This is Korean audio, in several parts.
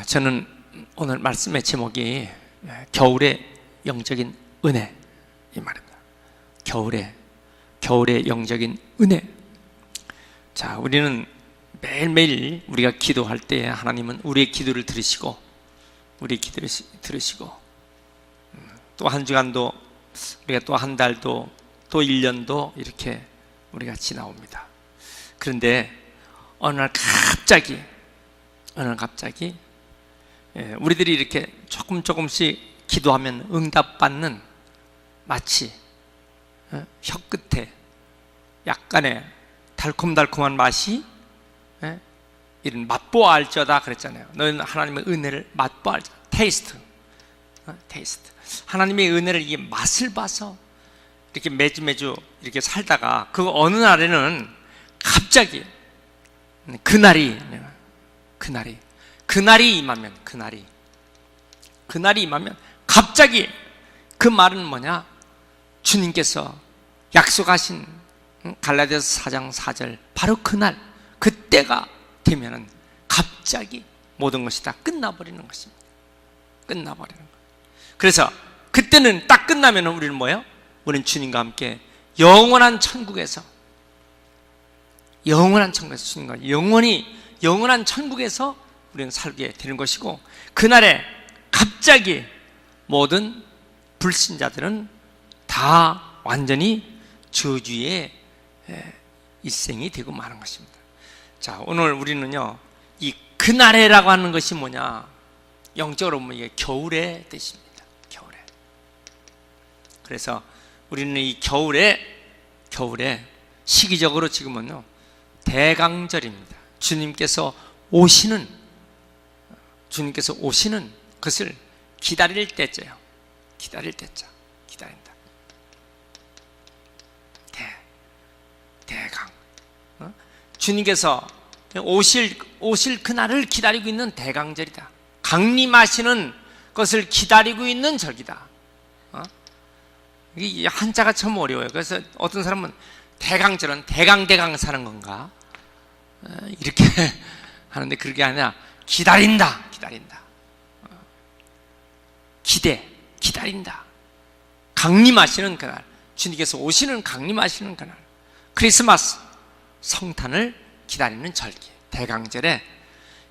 저는 오늘 말씀의 제목이 겨울의 영적인 은혜, 이 말입니다. 겨울의 영적인 은혜. 자, 우리는 매일매일 우리가 기도할 때 하나님은 우리의 기도를 들으시고 또 한 주간도, 우리가 또 한 달도, 또 1년도 이렇게 우리가 지나옵니다. 그런데 어느 날 갑자기 우리들이 이렇게 조금씩 기도하면 응답받는, 마치 혀 끝에 약간의 달콤달콤한 맛이 이런 맛보아 알지어다 그랬잖아요. 너희는 하나님의 은혜를 맛보아 알지어다. 테이스트. 하나님의 은혜를 이게 맛을 봐서 이렇게 매주 이렇게 살다가 그 어느 날에는 갑자기 그날이 임하면 갑자기 그 말은 뭐냐? 주님께서 약속하신 갈라디아서 4장 4절, 바로 그날, 그때가 되면은 갑자기 모든 것이 다 끝나버리는 것입니다. 끝나버리는 것. 그래서 그때는 딱 끝나면 우리는 뭐예요? 우리는 주님과 함께 영원한 천국에서 주님과 영원한 천국에서 우리는 살게 되는 것이고, 그날에 갑자기 모든 불신자들은 다 완전히 저주의 일생이 되고 마는 것입니다. 자, 오늘 우리는요, 이 그날에라고 하는 것이 뭐냐? 영적으로 보면 이게 겨울의 뜻입니다. 겨울에. 그래서 우리는 이 겨울에 시기적으로 지금은요, 대강절입니다. 주님께서 오시는 것을 기다릴 때째요. 기다린다. 대강. 주님께서 오실 그날을 기다리고 있는 대강절이다. 강림하시는 것을 기다리고 있는 절기다. 이 한자가 참 어려워요. 그래서 어떤 사람은 대강절은 대강 사는 건가? 이렇게 하는데 그게 아니라 기다린다. 기다린다. 강림하시는 그날, 주님께서 오시는 강림하시는 그날, 크리스마스 성탄을 기다리는 절기, 대강절에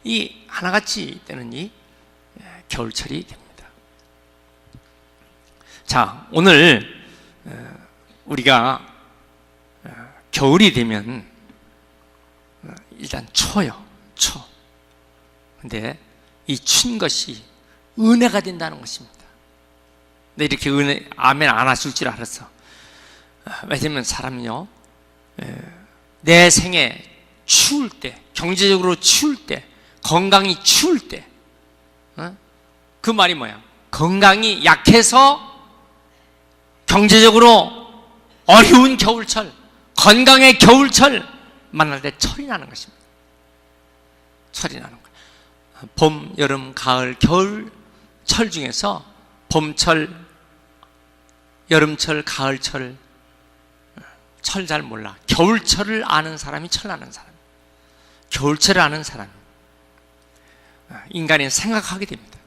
이 하나같이 되는 이 겨울철이 됩니다. 자, 오늘 우리가 겨울이 되면 일단 초요. 근데 이 춘 것이 은혜가 된다는 것입니다. 근데 이렇게 은혜 아멘 안 하실 줄 알았어. 왜냐면 사람이요, 내 생에 추울 때, 경제적으로 추울 때, 건강이 추울 때, 그 말이 뭐야? 건강이 약해서 경제적으로 어려운 겨울철, 건강의 겨울철 만날 때 철이 나는 것입니다. 철이 나는 거예요. 봄, 여름, 가을, 겨울 철 중에서 봄철, 여름철, 가을철, 철 잘 몰라. 겨울철을 아는 사람이 철 아는 사람. 겨울철을 아는 사람. 인간이 생각하게 됩니다.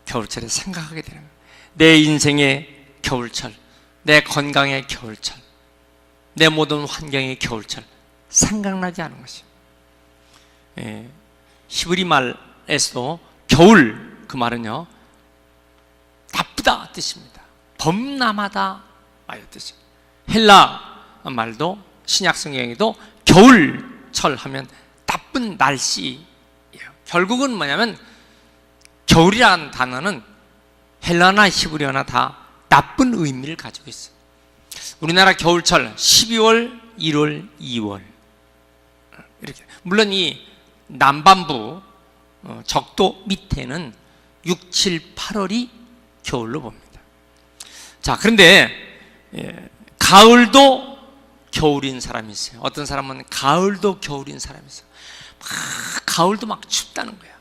겨울철에 생각하게 되는 거예요. 내 인생의 겨울철, 내 건강의 겨울철, 내 모든 환경의 겨울철 생각나지 않은 것입니다. 히브리 말에서도 겨울, 그 말은요, 나쁘다 뜻입니다. 범람하다 뜻입니다. 헬라 말도, 신약 성경에도 겨울철 하면 나쁜 날씨예요. 결국은 뭐냐면 겨울이라는 단어는 헬라나 히브리어나 다 나쁜 의미를 가지고 있어요. 우리나라 겨울철 12월, 1월, 2월 이렇게. 물론 이 남반부 적도 밑에는 6, 7, 8월이 겨울로 봅니다. 자, 그런데 가을도 겨울인 사람이 있어요. 어떤 사람은 가을도 겨울인 사람이 있어요. 가을도 막 춥다는 거야.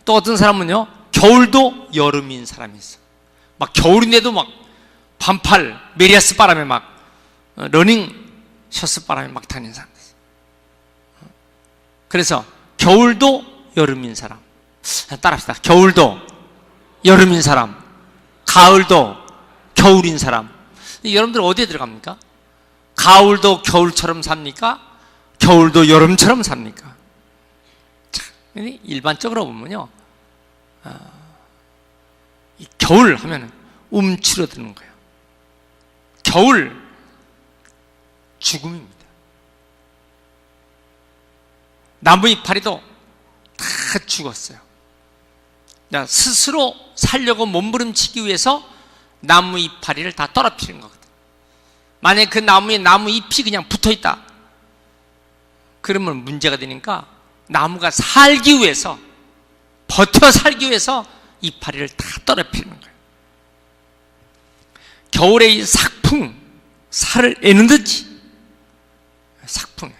또 어떤 사람은요, 겨울도 여름인 사람이 있어요. 막 겨울인데도 막 반팔 메리아스 바람에 막 러닝 셔츠 바람에 막 다니는 사람들 있어요. 그래서 겨울도 여름인 사람, 따라합시다. 겨울도 여름인 사람, 가을도 겨울인 사람. 여러분들 어디에 들어갑니까? 가을도 겨울처럼 삽니까? 겨울도 여름처럼 삽니까? 일반적으로 보면요, 겨울 하면 움츠러드는 거예요. 겨울, 죽음입니다. 나무 이파리도 다 죽었어요. 스스로 살려고 몸부림치기 위해서 나무 이파리를 다 떨어뜨리는 거거든요. 만약에 그 나무에 나무 잎이 그냥 붙어 있다, 그러면 문제가 되니까 나무가 살기 위해서, 버텨 살기 위해서 이파리를 다 떨어뜨리는 거예요. 겨울에 이 삭풍, 살을 애는 듯이 삭풍이에요.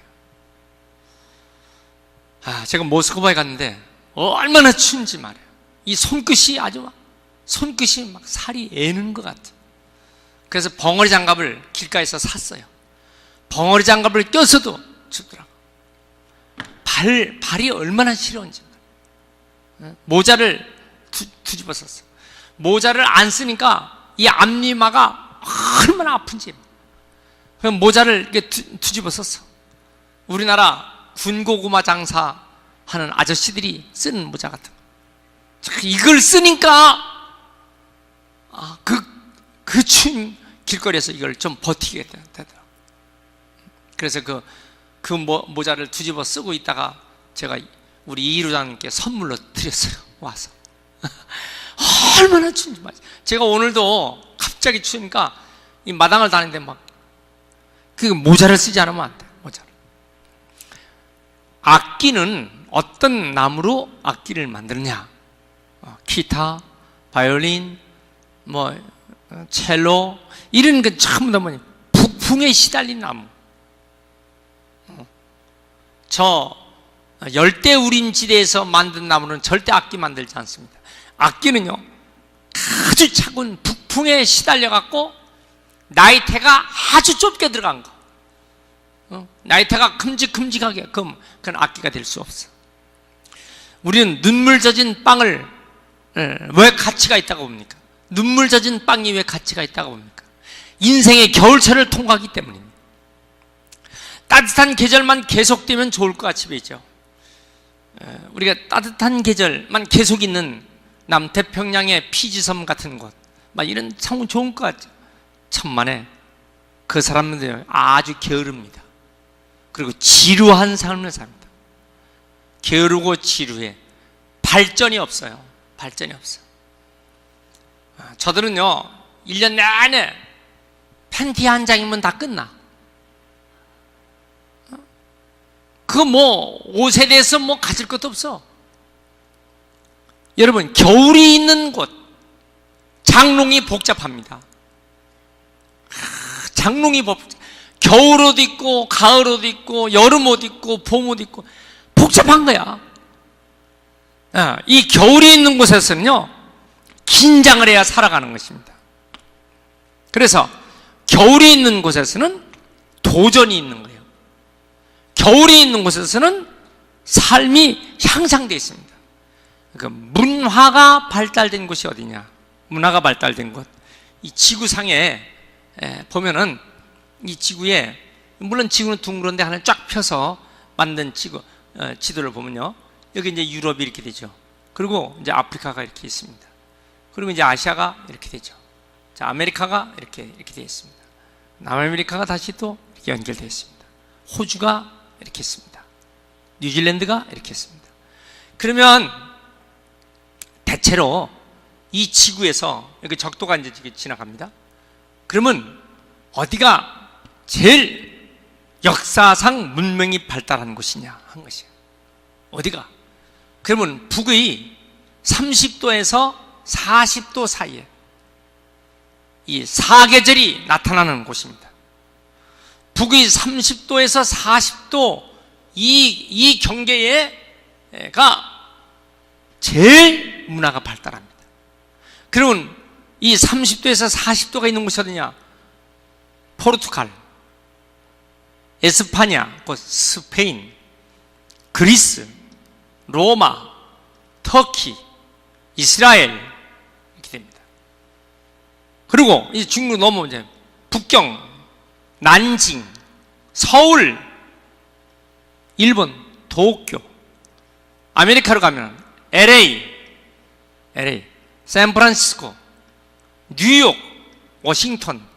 제가 모스크바에 갔는데 얼마나 추운지 말이에요. 이 손끝이 손끝이 막 살이 애는 것 같아요. 그래서 벙어리 장갑을 길가에서 샀어요. 벙어리 장갑을 껴서도 춥더라고요. 발이 얼마나 시려운지. 모자를 뒤집어 썼어요. 모자를 안 쓰니까 이 앞니마가 얼마나 아픈지. 그럼 모자를 이렇게 뒤집어 썼어. 우리나라 군고구마 장사하는 아저씨들이 쓰는 모자 같은 거. 이걸 쓰니까 그 추운 길거리에서 이걸 좀 버티게 되더라고요. 그래서 그 모자를 뒤집어 쓰고 있다가 제가 우리 이루장님께 선물로 드렸어요. 와서. 얼마나 추운지 말이죠. 제가 오늘도 갑자기 추우니까 이 마당을 다니는데 막 그 모자를 쓰지 않으면 안 돼요. 모자를. 악기는 어떤 나무로 악기를 만드느냐? 기타, 바이올린, 첼로, 이런 건 전부 다 뭐냐? 북풍에 시달린 나무. 저 열대우림지대에서 만든 나무는 절대 악기 만들지 않습니다. 악기는요, 아주 차가운 북풍에 시달려갖고 나이테가 아주 좁게 들어간 거. 나이테가 큼직큼직하게, 그건 악기가 될 수 없어. 우리는 눈물 젖은 빵을 왜 가치가 있다고 봅니까? 눈물 젖은 빵이 왜 가치가 있다고 봅니까? 인생의 겨울철을 통과하기 때문입니다. 따뜻한 계절만 계속되면 좋을 것 같이 보이죠. 우리가 따뜻한 계절만 계속 있는 남태평양의 피지섬 같은 곳, 이런 참 좋은 것 같죠. 천만에 그 사람들은 아주 게으릅니다. 그리고 지루한 삶을 삽니다. 게으르고 지루해. 발전이 없어요. 발전이 없어요. 저들은요, 1년 내내 팬티 한 장이면 다 끝나. 그거 옷에 대해서 가질 것도 없어. 여러분, 겨울이 있는 곳, 장롱이 복잡합니다. 장롱이 겨울 옷 입고, 가을 옷 입고, 여름 옷 입고, 봄 옷 입고, 복잡한 거야. 이 겨울이 있는 곳에서는요, 긴장을 해야 살아가는 것입니다. 그래서 겨울이 있는 곳에서는 도전이 있는 거예요. 겨울이 있는 곳에서는 삶이 향상되어 있습니다. 그러니까 문화가 발달된 곳이 어디냐? 문화가 발달된 곳. 이 지구상에 보면은 이 지구에, 물론 지구는 둥그런데 하나 쫙 펴서 만든 지도를 보면요, 여기 이제 유럽이 이렇게 되죠. 그리고 이제 아프리카가 이렇게 있습니다. 그리고 이제 아시아가 이렇게 되죠. 자, 아메리카가 이렇게 되어 있습니다. 남아메리카가 다시 또 이렇게 연결되어 있습니다. 호주가 이렇게 있습니다. 뉴질랜드가 이렇게 있습니다. 그러면 대체로 이 지구에서 여기 적도가 이제 지나갑니다. 그러면 어디가 제일 역사상 문명이 발달한 곳이냐 한 것이에요. 어디가? 그러면 북의 30도에서 40도 사이에 이 사계절이 나타나는 곳입니다. 북의 30도에서 40도 이 경계에가 제일 문화가 발달합니다. 그러면 이 30도에서 40도가 있는 곳이 어디냐? 포르투갈, 에스파냐, 곧 스페인, 그리스, 로마, 터키, 이스라엘 이렇게 됩니다. 그리고 이제 중국 넘어오면 북경, 난징, 서울, 일본, 도쿄, 아메리카로 가면 LA, 샌프란시스코, 뉴욕, 워싱턴.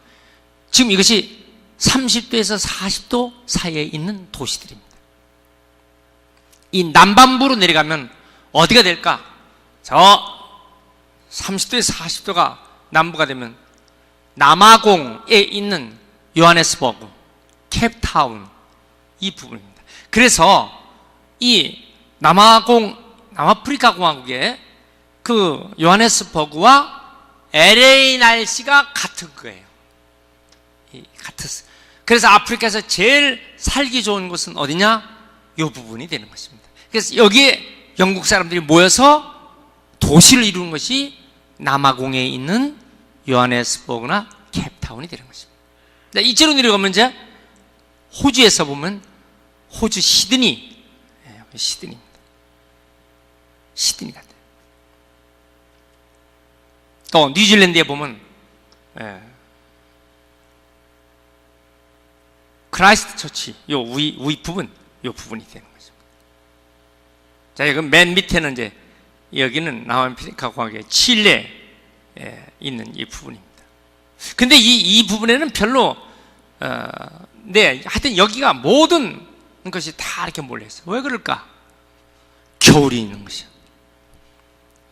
지금 이것이 30도에서 40도 사이에 있는 도시들입니다. 이 남반부로 내려가면 어디가 될까? 저 30도에서 40도가 남부가 되면 남아공에 있는 요하네스버그, 캡타운 이 부분입니다. 그래서 이 남아프리카 공화국의 그 요하네스버그와 LA 날씨가 같은 거예요. 같았어요. 그래서 아프리카에서 제일 살기 좋은 곳은 어디냐? 이 부분이 되는 것입니다. 그래서 여기에 영국 사람들이 모여서 도시를 이루는 것이 남아공에 있는 요하네스버그나 캡타운이 되는 것입니다. 이쪽으로 내려가면 이제 호주에서 보면 호주 시드니, 시드니입니다. 시드니 같아요. 또 뉴질랜드에 보면 크라이스트 처치, 요 위 부분, 요 부분이 되는 것입니다. 자, 여기 맨 밑에는 이제 여기는 남아프리카 공화국의 칠레에 있는 이 부분입니다. 근데 이 부분에는 별로 하여튼 여기가 모든 것이 다 이렇게 몰려 있어요. 왜 그럴까? 겨울이 있는 것이야.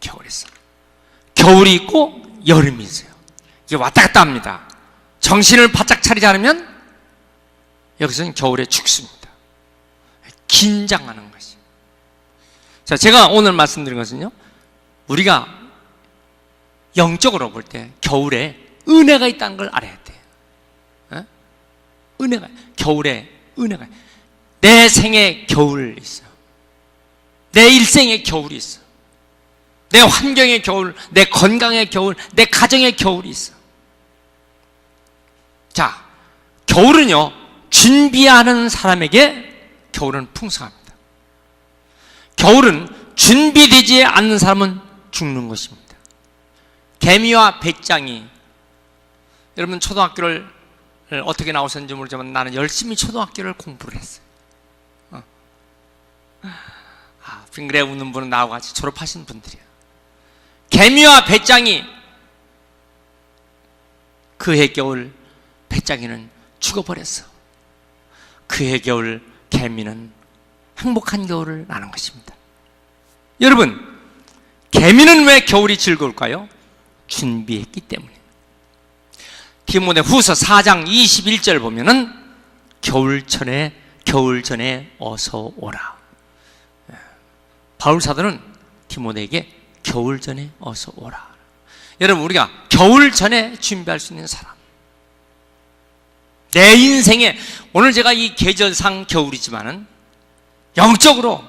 겨울이 있어. 겨울이 있고 여름이 있어요. 이게 왔다 갔다 합니다. 정신을 바짝 차리지 않으면 여기서는 겨울에 죽습니다. 긴장하는 것이. 자, 제가 오늘 말씀드린 것은요, 우리가 영적으로 볼 때 겨울에 은혜가 있다는 걸 알아야 돼요. 은혜가, 겨울에 은혜가, 내 생에 겨울 있어. 내 일생에 겨울이 있어. 내 환경의 겨울, 내 건강의 겨울, 내 가정의 겨울이 있어. 자, 겨울은요, 준비하는 사람에게 겨울은 풍성합니다. 겨울은 준비되지 않는 사람은 죽는 것입니다. 개미와 배짱이, 여러분 초등학교를 어떻게 나오셨는지 모르지만 나는 열심히 초등학교를 공부를 했어요. 빙그레 웃는 분은 나하고 같이 졸업하신 분들이야. 개미와 배짱이, 그해 겨울 배짱이는 죽어버렸어. 그해 겨울 개미는 행복한 겨울을 나는 것입니다. 여러분, 개미는 왜 겨울이 즐거울까요? 준비했기 때문에. 디모데후서 4장 21절 보면은 겨울 전에 어서 오라. 바울 사도는 디모데에게 겨울 전에 어서 오라. 여러분, 우리가 겨울 전에 준비할 수 있는 사람, 내 인생에, 오늘 제가 이 계절상 겨울이지만은 영적으로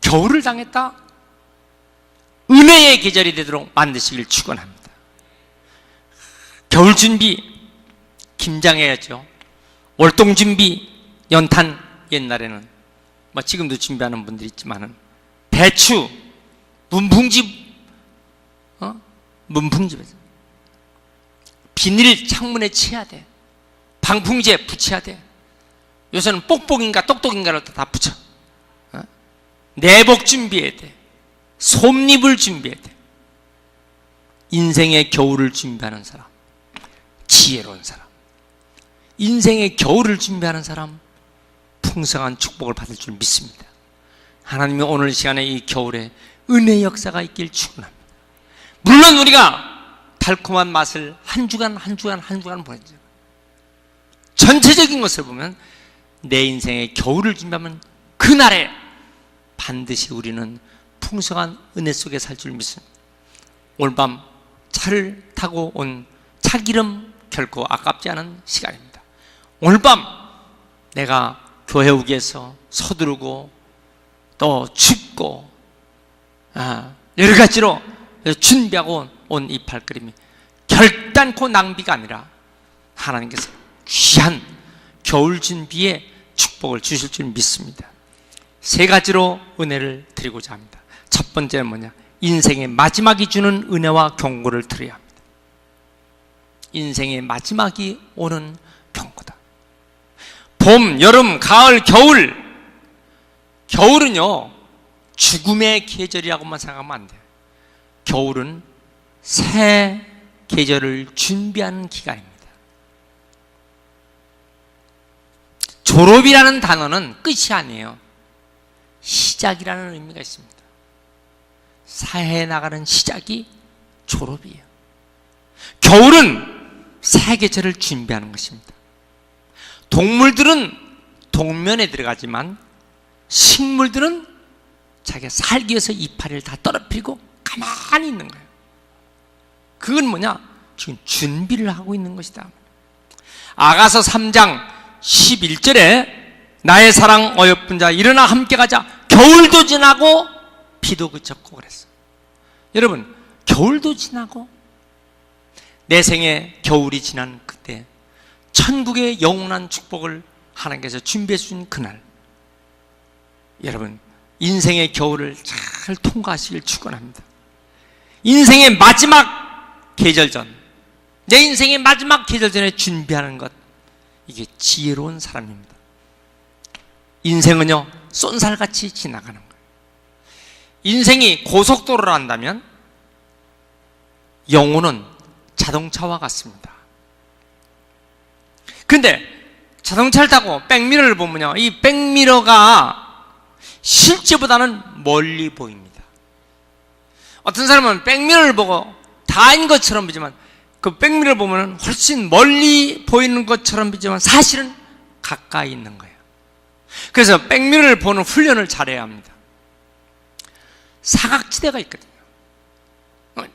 겨울을 당했다, 은혜의 계절이 되도록 만드시길 축원합니다. 겨울 준비 김장해야죠. 월동 준비, 연탄, 옛날에는 지금도 준비하는 분들이 있지만은 배추, 문풍집, 문풍집에서 비닐 창문에 치야 돼. 방풍제 붙여야 돼. 요새는 뽁뽁인가 똑똑인가를 다 붙여. 내복 준비해야 돼. 솜잎을 준비해야 돼. 인생의 겨울을 준비하는 사람, 지혜로운 사람, 인생의 겨울을 준비하는 사람, 풍성한 축복을 받을 줄 믿습니다. 하나님이 오늘 이 시간에 이 겨울에 은혜의 역사가 있길 축원합니다. 물론 우리가 달콤한 맛을 한 주간 보내죠. 전체적인 것을 보면 내 인생의 겨울을 준비하면 그날에 반드시 우리는 풍성한 은혜 속에 살 줄 믿습니다. 오늘 밤 차를 타고 온 차기름 결코 아깝지 않은 시간입니다. 오늘 밤 내가 교회우기에서 서두르고 또 춥고 여러 가지로 준비하고 온 이 발걸음이 결단코 낭비가 아니라 하나님께서 귀한 겨울 준비의 축복을 주실 줄 믿습니다. 세 가지로 은혜를 드리고자 합니다. 첫 번째는 뭐냐? 인생의 마지막이 주는 은혜와 경고를 들어야 합니다. 인생의 마지막이 오는 경고다. 봄, 여름, 가을, 겨울. 겨울은요, 죽음의 계절이라고만 생각하면 안 돼요. 겨울은 새 계절을 준비하는 기간입니다. 졸업이라는 단어는 끝이 아니에요. 시작이라는 의미가 있습니다. 사회에 나가는 시작이 졸업이에요. 겨울은 새 계절을 준비하는 것입니다. 동물들은 동면에 들어가지만 식물들은 자기가 살기 위해서 이파리를 다 떨어뜨리고 가만히 있는 거예요. 그건 뭐냐? 지금 준비를 하고 있는 것이다. 아가서 3장 11절에 나의 사랑 어여쁜 자 일어나 함께 가자. 겨울도 지나고 비도 그쳤고 그랬어. 여러분, 겨울도 지나고 내 생에 겨울이 지난 그때 천국의 영원한 축복을 하나님께서 준비해 주신 그날, 여러분 인생의 겨울을 잘 통과하시길 축원합니다. 인생의 마지막 계절 전, 내 인생의 마지막 계절 전에 준비하는 것, 이게 지혜로운 사람입니다. 인생은요 쏜살같이 지나가는 거예요. 인생이 고속도로를 한다면 영혼은 자동차와 같습니다. 근데 자동차를 타고 백미러를 보면요, 이 백미러가 실제보다는 멀리 보입니다. 어떤 사람은 백미러를 보고 다인 것처럼 보지만 그 백미러를 보면 훨씬 멀리 보이는 것처럼 보지만 사실은 가까이 있는 거예요. 그래서 백미러를 보는 훈련을 잘해야 합니다. 사각지대가 있거든요.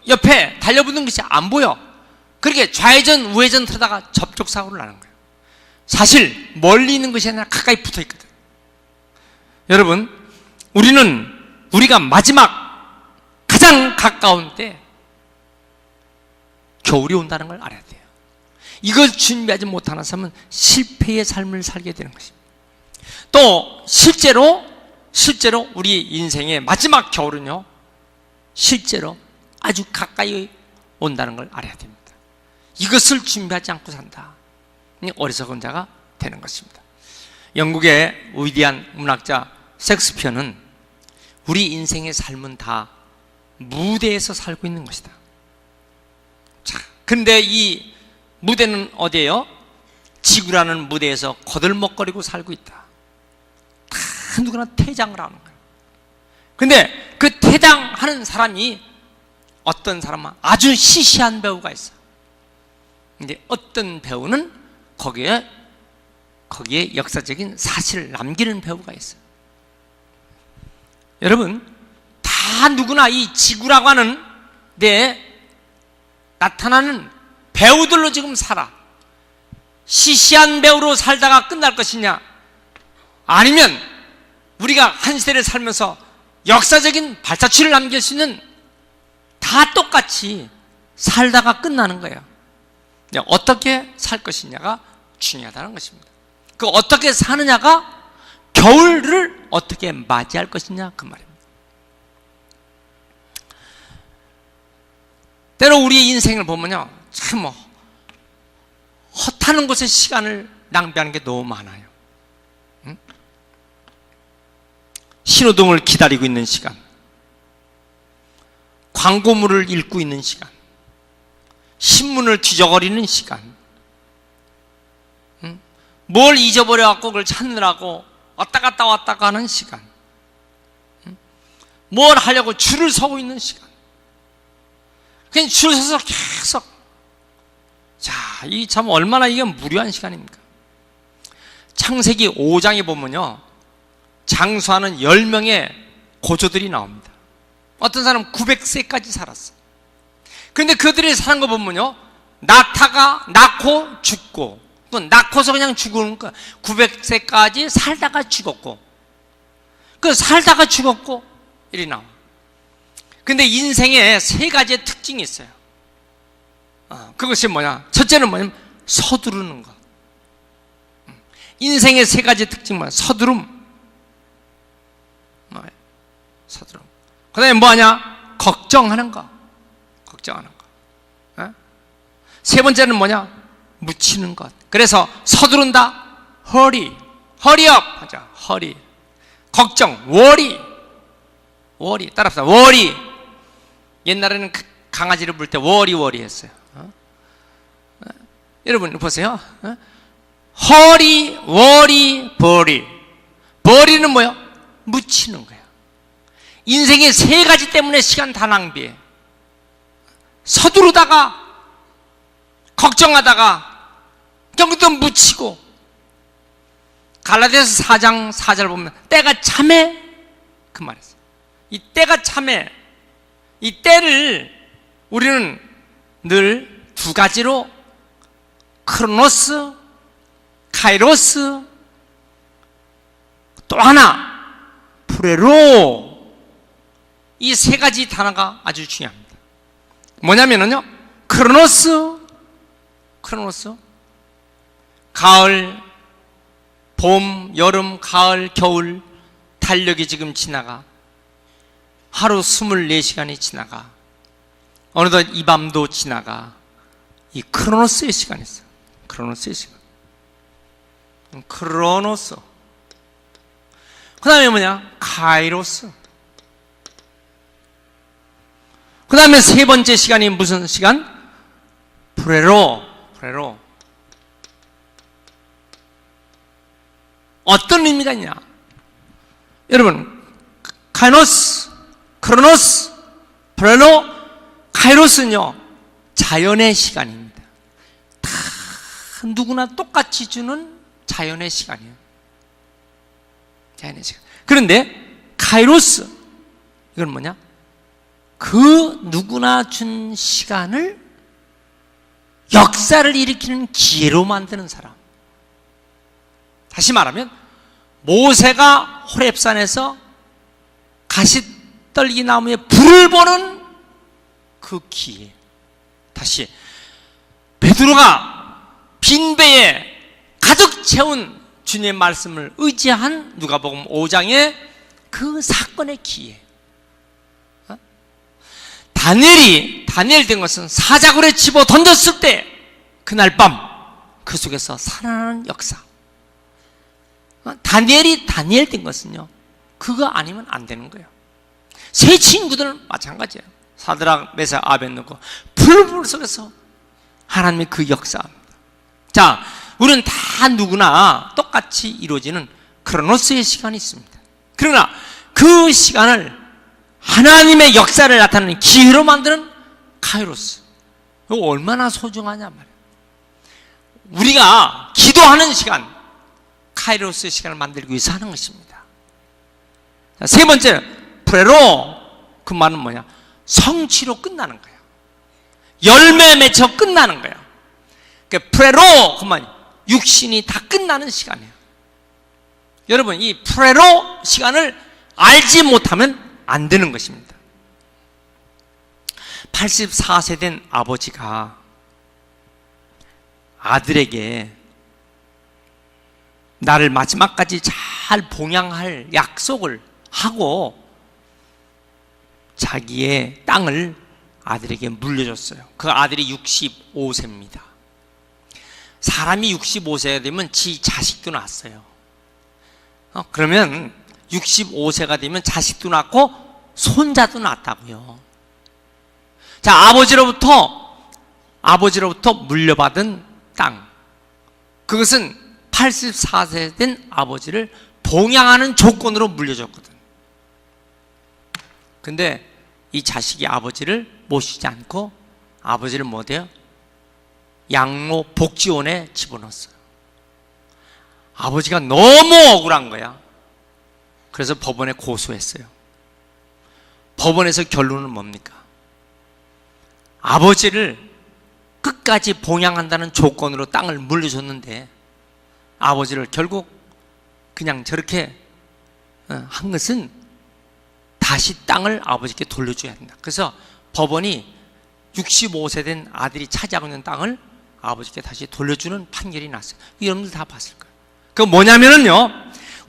옆에 달려붙는 것이 안 보여. 그렇게 좌회전 우회전 하다가 접촉사고를 나는 거예요. 사실 멀리 있는 것이 아니라 가까이 붙어 있거든. 여러분, 우리가 마지막 가장 가까운 때 겨울이 온다는 걸 알아야 돼요. 이걸 준비하지 못하는 사람은 실패의 삶을 살게 되는 것입니다. 또 실제로 우리 인생의 마지막 겨울은요, 실제로 아주 가까이 온다는 걸 알아야 됩니다. 이것을 준비하지 않고 산다, 어리석은 자가 되는 것입니다. 영국의 위대한 문학자 셰익스피어는 우리 인생의 삶은 다 무대에서 살고 있는 것이다. 자, 근데 이 무대는 어디예요? 지구라는 무대에서 거들먹거리고 살고 있다. 다 누구나 퇴장을 하는 거예요. 근데 그 퇴장하는 사람이 어떤 사람은 아주 시시한 배우가 있어. 근데 어떤 배우는 거기에 역사적인 사실을 남기는 배우가 있어요. 여러분, 다 누구나 이 지구라고 하는 데 나타나는 배우들로 지금 살아. 시시한 배우로 살다가 끝날 것이냐, 아니면 우리가 한 시대를 살면서 역사적인 발자취를 남길 수 있는, 다 똑같이 살다가 끝나는 거예요. 어떻게 살 것이냐가 중요하다는 것입니다. 그 어떻게 사느냐가 겨울을 어떻게 맞이할 것이냐, 그 말입니다. 때로 우리의 인생을 보면요, 참 헛하는 곳에 시간을 낭비하는 게 너무 많아요. 응? 신호등을 기다리고 있는 시간, 광고물을 읽고 있는 시간, 신문을 뒤져거리는 시간, 응? 뭘 잊어버려갖고 그걸 찾느라고 왔다 갔다 하는 시간, 응? 뭘 하려고 줄을 서고 있는 시간, 그냥 줄 서서 계속. 자, 이 참 얼마나 이게 무료한 시간입니까? 창세기 5장에 보면요, 장수하는 10명의 고조들이 나옵니다. 어떤 사람은 900세까지 살았어. 그런데 그들이 사는 거 보면요, 낳고 죽고, 또 낳고서 그냥 죽은 거, 900세까지 살다가 죽었고, 그 살다가 죽었고, 이리 나와. 근데 인생에 세 가지의 특징이 있어요. 그것이 뭐냐? 첫째는 뭐냐면 서두르는 것. 인생의 세 가지 특징은 뭐야? 서두름. 서두름. 그 다음에 뭐하냐? 걱정하는 거. 걱정하는 거. 어? 세 번째는 뭐냐? 묻히는 것. 그래서 서두른다. hurry. hurry up. 하자. hurry. 걱정. worry. worry. 따라합시다. worry. 옛날에는 강아지를 물 때 worry 했어요. 여러분 보세요. hurry, worry, bury. bury는 뭐요? 묻히는 거예요. 인생의 세 가지 때문에 시간 다 낭비해. 서두르다가, 걱정하다가, 경기도 묻히고. 갈라디아서 4장 4절 보면 때가 참해 그 말이었어요. 이 때가 참해. 이 때를 우리는 늘 두 가지로 크로노스, 카이로스, 또 하나 프레로, 이 세 가지 단어가 아주 중요합니다. 뭐냐면요, 크로노스, 가을, 봄, 여름, 가을, 겨울, 달력이 지금 지나가. 하루 24시간이 지나가. 어느덧 이 밤도 지나가. 이 크로노스의 시간이 있어. 크로노스의 시간. 크로노스. 그 다음에 뭐냐? 카이로스. 그 다음에 세 번째 시간이 무슨 시간? 프레로. 어떤 의미가 있냐? 여러분, 카이노스, 크로노스, 프레로, 카이로스는요, 자연의 시간입니다. 다 누구나 똑같이 주는 자연의 시간이에요. 자연의 시간. 그런데 카이로스, 이건 뭐냐? 그 누구나 준 시간을 역사를 일으키는 기회로 만드는 사람. 다시 말하면 모세가 호렙산에서 가시떨기 나무에 불을 보는 그 기회. 다시 베드로가 빈배에 가득 채운 주님의 말씀을 의지한 누가복음 5장의 그 사건의 기회. 다니엘 된 것은 사자굴에 집어 던졌을 때 그날 밤 그 속에서 살아나는 역사. 다니엘 된 것은요, 그거 아니면 안 되는 거예요. 세 친구들은 마찬가지예요. 사드락, 메삭, 아벳느고 불 속에서 하나님의 그 역사입니다. 자, 우리는 다 누구나 똑같이 이루어지는 크로노스의 시간이 있습니다. 그러나 그 시간을 하나님의 역사를 나타내는 기회로 만드는 카이로스. 이거 얼마나 소중하냐 말이에요. 우리가 기도하는 시간, 카이로스의 시간을 만들기 위해서 하는 것입니다. 자, 세 번째, 프레로. 그 말은 뭐냐? 성취로 끝나는 거예요. 열매 맺혀 끝나는 거예요. 그러니까 프레로, 그만 육신이 다 끝나는 시간이에요. 여러분, 이 프레로 시간을 알지 못하면 안 되는 것입니다. 84세 된 아버지가 아들에게 나를 마지막까지 잘 봉양할 약속을 하고 자기의 땅을 아들에게 물려줬어요. 그 아들이 65세입니다. 사람이 65세가 되면 지 자식도 낳았어요. 그러면 65세가 되면 자식도 낳고 손자도 낳았다고요. 자, 아버지로부터 물려받은 땅, 그것은 84세 된 아버지를 봉양하는 조건으로 물려줬거든. 근데 이 자식이 아버지를 모시지 않고 아버지를 못해요? 양로 복지원에 집어넣었어요. 아버지가 너무 억울한 거야. 그래서 법원에 고소했어요. 법원에서 결론은 뭡니까? 아버지를 끝까지 봉양한다는 조건으로 땅을 물려줬는데 아버지를 결국 그냥 저렇게 한 것은 다시 땅을 아버지께 돌려줘야 한다. 그래서 법원이 65세 된 아들이 차지하고 있는 땅을 아버지께 다시 돌려주는 판결이 났어요. 여러분들 다 봤을 거예요. 그 뭐냐면은요,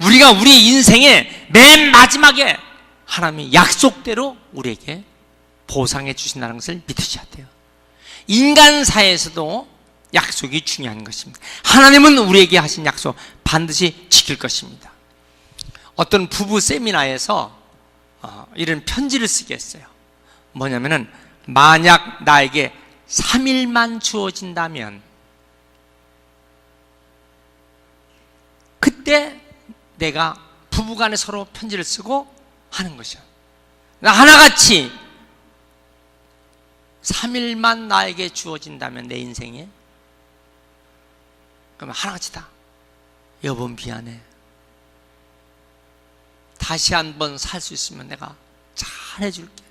우리가 우리 인생의 맨 마지막에 하나님의 약속대로 우리에게 보상해 주신다는 것을 믿으셔야 돼요. 인간사에서도 약속이 중요한 것입니다. 하나님은 우리에게 하신 약속 반드시 지킬 것입니다. 어떤 부부 세미나에서 이런 편지를 쓰게 했어요. 뭐냐면은 만약 나에게 3일만 주어진다면 그때 내가 부부간에 서로 편지를 쓰고 하는 것이야. 하나같이 3일만 나에게 주어진다면 내 인생에, 그러면 하나같이 다 여보 미안해, 다시 한번 살 수 있으면 내가 잘해줄게.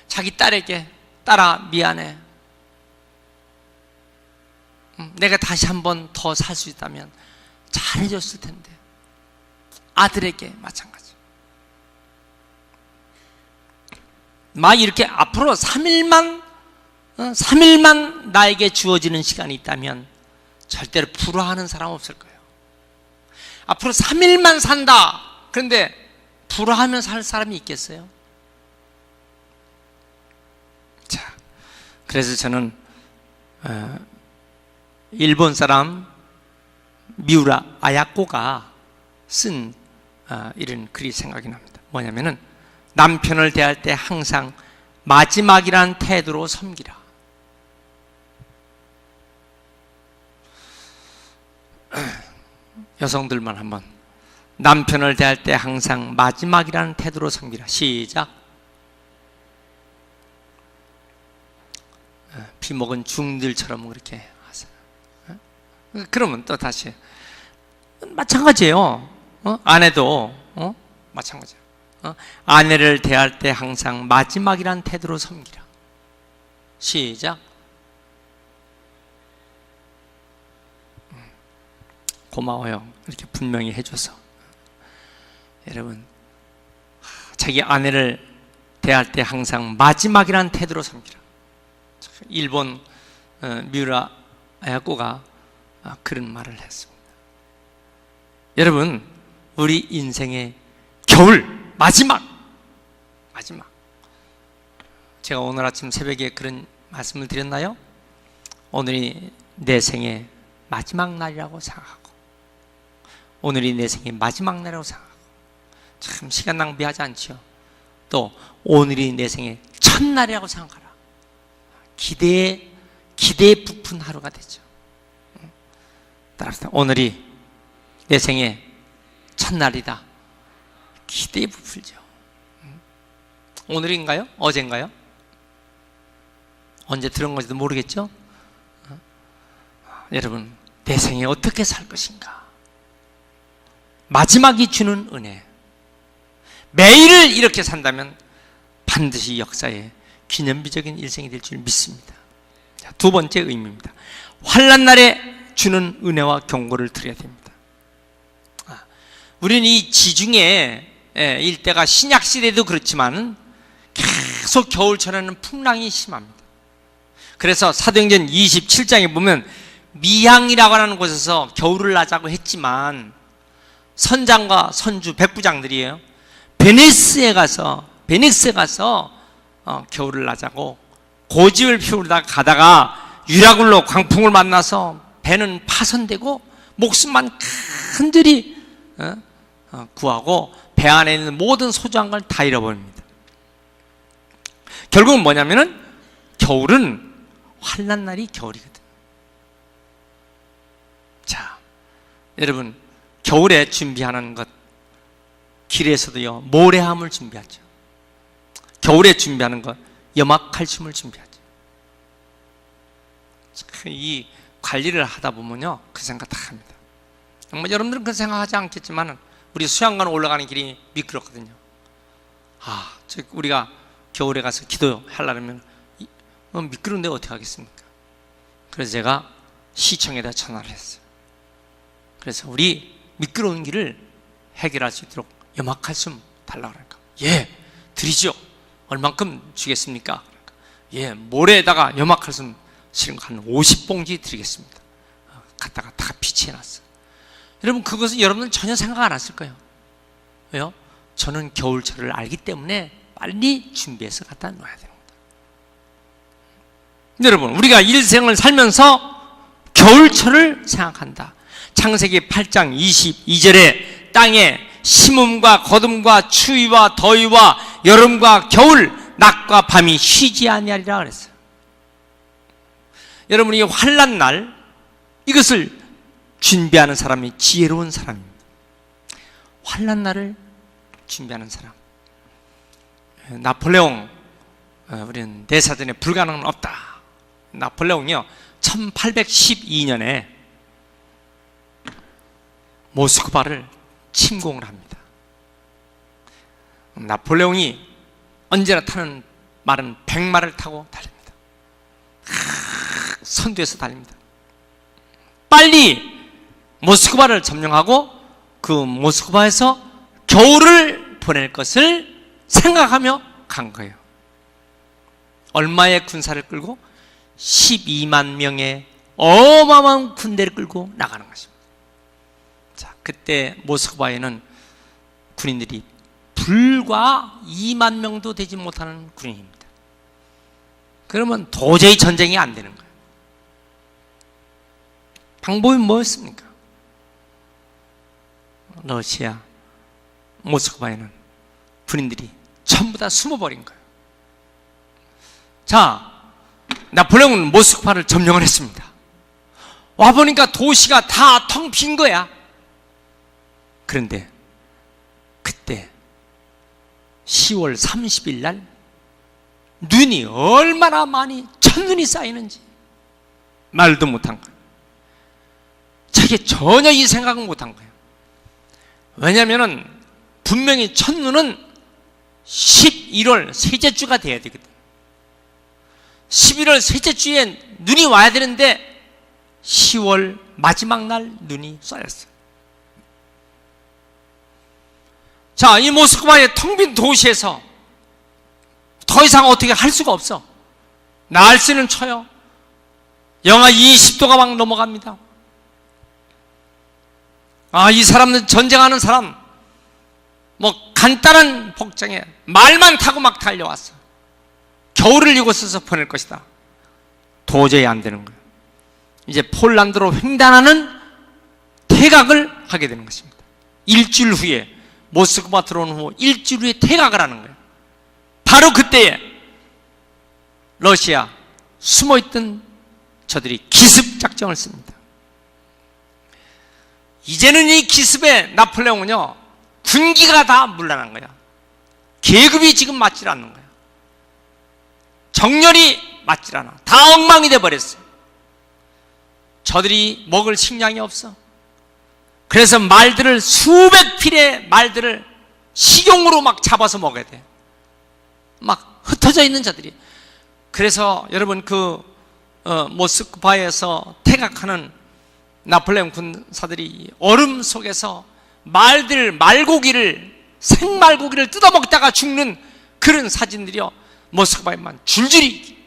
자기 딸에게 딸아 미안해, 내가 다시 한번 더 살 수 있다면 잘해줬을 텐데. 아들에게 마찬가지. 막 이렇게 앞으로 3일만 나에게 주어지는 시간이 있다면 절대로 불화하는 사람 없을 거예요. 앞으로 3일만 산다. 그런데 불화하며 살 사람이 있겠어요? 자, 그래서 저는 일본 사람 미우라 아야코가 쓴 이런 글이 생각이 납니다. 뭐냐면은 남편을 대할 때 항상 마지막이라는 태도로 섬기라. 여성들만 한번 남편을 대할 때 항상 마지막이라는 태도로 섬기라. 시작. 피 먹은 중들처럼 그렇게 하세요. 그러면 또 다시 마찬가지예요. 아내도 마찬가지예요. 아내를 대할 때 항상 마지막이라는 태도로 섬기라. 시작. 고마워요. 이렇게 분명히 해줘서. 여러분, 자기 아내를 대할 때 항상 마지막이라는 태도로 섬기라. 일본 미우라 아야코가 그런 말을 했습니다. 여러분, 우리 인생의 겨울 마지막. 제가 오늘 아침 새벽에 그런 말씀을 드렸나요? 오늘이 내 생의 마지막 날이라고 생각하고, 오늘이 내 생의 마지막 날이라고 생각하고, 참 시간 낭비하지 않죠. 또 오늘이 내 생의 첫날이라고 생각하라. 기대에 부푼 하루가 되죠. 따라서 오늘이 내 생의 첫날이다. 기대에 부풀죠. 오늘인가요? 어젠가요? 언제 들은 건지도 모르겠죠? 여러분, 내 생에 어떻게 살 것인가? 마지막이 주는 은혜. 매일을 이렇게 산다면 반드시 역사에 기념비적인 일생이 될 줄 믿습니다. 자, 두 번째 의미입니다. 환난 날에 주는 은혜와 경고를 드려야 됩니다. 우리는 이 지중해 일대가 신약시대도 그렇지만 계속 겨울철에는 풍랑이 심합니다. 그래서 사도행전 27장에 보면 미향이라고 하는 곳에서 겨울을 나자고 했지만 선장과 선주 백부장들이에요. 베니스에 가서 겨울을 나자고 고집을 피우다가 가다가 유라굴로 광풍을 만나서 배는 파손되고 목숨만 간절히 구하고 배 안에 있는 모든 소중한 걸 다 잃어버립니다. 결국은 뭐냐면은 겨울은 환난 날이 겨울이거든. 자, 여러분, 겨울에 준비하는 것, 길에서도요 모래함을 준비하죠. 겨울에 준비하는 것, 염화칼슘을 준비하죠. 이 관리를 하다 보면요 그 생각 다 합니다. 여러분들은 그 생각하지 않겠지만 우리 수양관 올라가는 길이 미끄럽거든요. 우리가 겨울에 가서 기도하려면 미끄러운데 어떻게 하겠습니까? 그래서 제가 시청에다 전화를 했어요. 그래서 우리 미끄러운 길을 해결할 수 있도록 염화칼슘 달라고 그러니까, 예, 드리죠. 얼만큼 주겠습니까? 그러니까, 예, 모래에다가 염화칼슘 실은 한 50봉지 드리겠습니다. 갖다가 다 비치해놨어요. 여러분, 그것은 여러분들 전혀 생각 안 했을 거예요. 왜요? 저는 겨울철을 알기 때문에 빨리 준비해서 갖다 놓아야 됩니다. 여러분, 우리가 일생을 살면서 겨울철을 생각한다. 창세기 8장 22절에 땅에 심음과 거둠과 추위와 더위와 여름과 겨울, 낮과 밤이 쉬지 아니하리라 그랬어요. 여러분, 이 환난 날 이것을 준비하는 사람이 지혜로운 사람입니다. 환난 날을 준비하는 사람. 나폴레옹, 우리는 대사전에 불가능은 없다. 나폴레옹이요 1812년에 모스크바를 침공을 합니다. 나폴레옹이 언제나 타는 말은 백마를 타고 달립니다. 선두에서 달립니다. 빨리 모스크바를 점령하고 그 모스크바에서 겨울을 보낼 것을 생각하며 간 거예요. 얼마의 군사를 끌고 12만 명의 어마어마한 군대를 끌고 나가는 것입니다. 자, 그때 모스크바에는 군인들이 불과 2만 명도 되지 못하는 군인입니다. 그러면 도저히 전쟁이 안 되는 거예요. 방법이 뭐였습니까? 러시아 모스크바에는 군인들이 전부 다 숨어버린 거예요. 자, 나폴레옹은 모스크바를 점령을 했습니다. 와보니까 도시가 다 텅 빈 거야. 그런데 그때 10월 30일 날 눈이 얼마나 많이 첫눈이 쌓이는지 말도 못한 거예요. 자기 전혀 이 생각은 못한 거예요. 왜냐하면 분명히 첫눈은 11월 셋째 주가 돼야 되거든. 11월 셋째 주에 눈이 와야 되는데 10월 마지막 날 눈이 쏟았어요. 자, 이 모스크바의 텅 빈 도시에서 더 이상 어떻게 할 수가 없어. 날씨는 쳐요. 영하 20도가 막 넘어갑니다. 이 사람은 전쟁하는 사람, 뭐 간단한 복장에 말만 타고 막 달려왔어. 겨울을 이곳에서 보낼 것이다. 도저히 안 되는 거예요. 이제 폴란드로 횡단하는 퇴각을 하게 되는 것입니다. 일주일 후에, 모스크바 들어오는 후 일주일 후에 퇴각을 하는 거예요. 바로 그때에 러시아 숨어있던 저들이 기습 작전을 씁니다. 이제는 이 기습에 나폴레옹은요 군기가 다 물러난 거야. 계급이 지금 맞질 않는 거야. 정렬이 맞질 않아. 다 엉망이 돼버렸어요. 저들이 먹을 식량이 없어. 그래서 말들을 수백 필의 말들을 식용으로 막 잡아서 먹어야 돼. 막 흩어져 있는 저들이. 그래서 여러분 모스크바에서 퇴각하는 나폴레옹 군사들이 얼음 속에서 말고기를 생말고기를 뜯어먹다가 죽는 그런 사진들이요 모스크바에만 줄줄이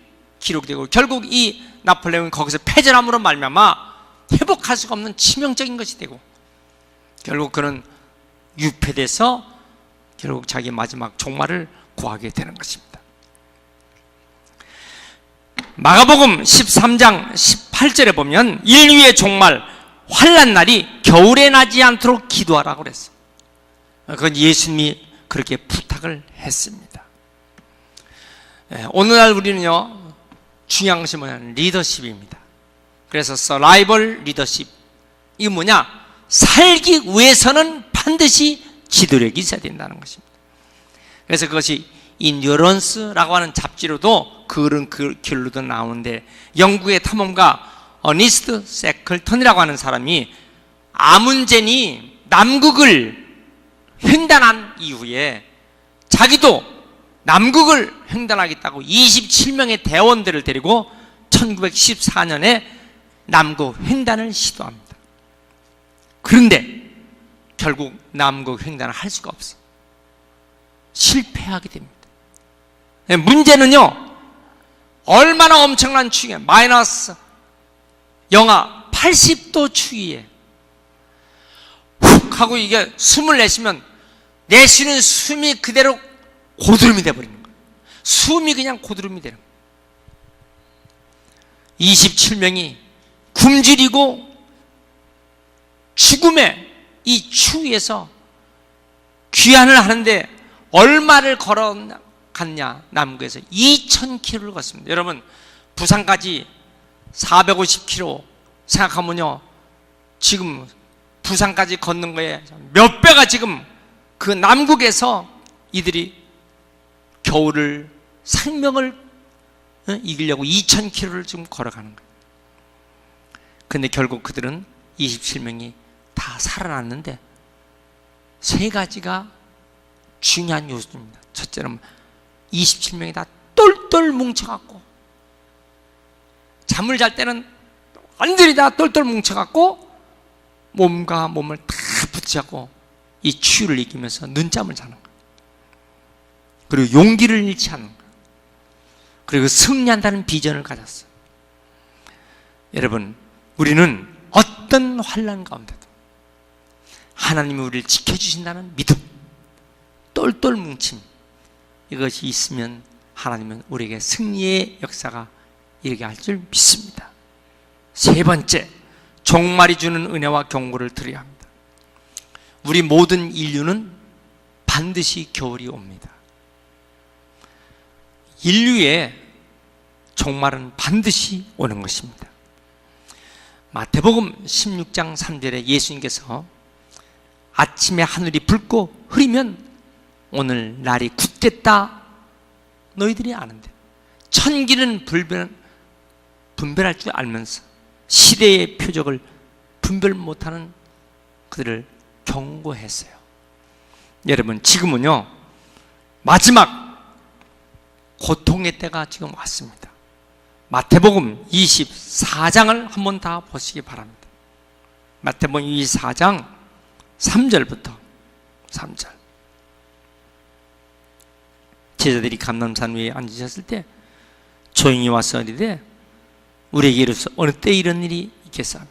기록되고, 결국 이 나폴레옹이 거기서 패전함으로 말미암아 회복할 수가 없는 치명적인 것이 되고, 결국 그는 유폐돼서 결국 자기 마지막 종말을 구하게 되는 것입니다. 마가복음 13장 18절에 보면 인류의 종말 환난 날이 겨울에 나지 않도록 기도하라고 그랬어요. 그건 예수님이 그렇게 부탁을 했습니다. 오늘날 우리는요 중요한 것이 뭐냐면 리더십입니다. 그래서 서바이벌 리더십, 이게 뭐냐, 살기 위해서는 반드시 지도력이 있어야 된다는 것입니다. 그래서 그것이 인듀런스라고 하는 잡지로도 그런 글로도 나오는데, 영국의 탐험가 어니스트 세클턴이라고 하는 사람이 아문젠이 남극을 횡단한 이후에 자기도 남극을 횡단하겠다고 27명의 대원들을 데리고 1914년에 남극 횡단을 시도합니다. 그런데 결국 남극 횡단을 할 수가 없어요. 실패하게 됩니다. 문제는요 얼마나 엄청난 추위에, 마이너스 영하 80도 추위에 훅 하고 이게 숨을 내쉬면 내쉬는 숨이 그대로 고드름이 되어버리는 거예요. 숨이 그냥 고드름이 되는 거예요. 27명이 굶주리고 죽음의 이 추위에서 귀환을 하는데 얼마를 걸어갔냐? 남극에서 2000km를 걷습니다. 여러분, 부산까지 450km 생각하면요, 지금 부산까지 걷는 거에 몇 배가 지금 그 남극에서 이들이 겨울을, 생명을 이기려고 2000km를 지금 걸어가는 거예요. 근데 결국 그들은 27명이 다 살아났는데 세 가지가 중요한 요소입니다. 첫째는 27명이 다 똘똘 뭉쳐갖고, 잠을 잘 때는 완전히 다 똘똘 뭉쳐갖고 몸과 몸을 다 붙잡고 이 추위를 이기면서 눈잠을 자는 거예요. 그리고 용기를 잃지 않는 거예요. 그리고 승리한다는 비전을 가졌어요. 여러분, 우리는 어떤 환난 가운데도 하나님이 우리를 지켜주신다는 믿음, 똘똘 뭉침, 이것이 있으면 하나님은 우리에게 승리의 역사가 이르게 할 줄 믿습니다. 세 번째, 종말이 주는 은혜와 경고를 들어야 합니다. 우리 모든 인류는 반드시 겨울이 옵니다. 인류의 종말은 반드시 오는 것입니다. 마태복음 16장 3절에 예수님께서 아침에 하늘이 붉고 흐리면 오늘 날이 굳겠다 너희들이 아는데, 천기는 분별할 줄 알면서 시대의 표적을 분별 못하는 그들을 경고했어요. 여러분, 지금은요, 마지막 고통의 때가 지금 왔습니다. 마태복음 24장을 한번 다 보시기 바랍니다. 마태복음 24장 3절부터 3절. 제자들이 감람산 위에 앉으셨을 때 조용히 와서 이르되 우리에게 이르소서 어느 때 이런 일이 있겠사오며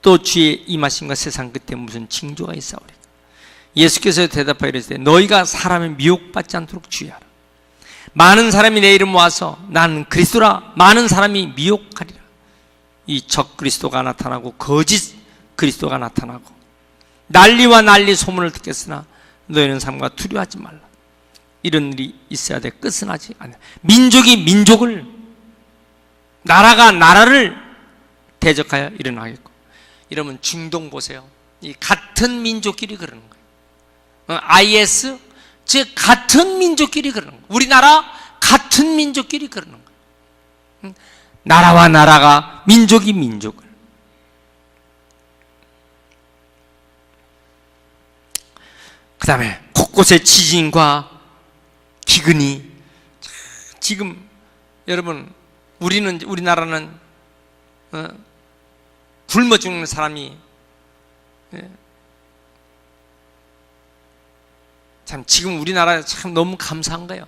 또 주의 임하심과 세상 끝에 무슨 징조가 있사오리까. 예수께서 대답하여 이르시되 너희가 사람의 미혹받지 않도록 주의하라. 많은 사람이 내 이름 와서 나는 그리스도라 많은 사람이 미혹하리라. 이 적 그리스도가 나타나고 거짓 그리스도가 나타나고 난리와 난리 소문을 듣겠으나 너희는 삼가 두려워하지 말라. 이런 일이 있어야 돼. 끝은 하지 않아. 민족이 민족을, 나라가 나라를 대적하여 일어나겠고. 이러면 중동 보세요. 이 같은 민족끼리 그러는 거예요. IS, 즉 같은 민족끼리 그러는 거예요. 우리나라 같은 민족끼리 그러는 거예요. 나라와 나라가, 민족이 민족을. 그 다음에 곳곳에 지진과 기근이. 지금 여러분, 우리나라는 굶어 죽는 사람이 참, 지금 우리나라 참 너무 감사한 거예요.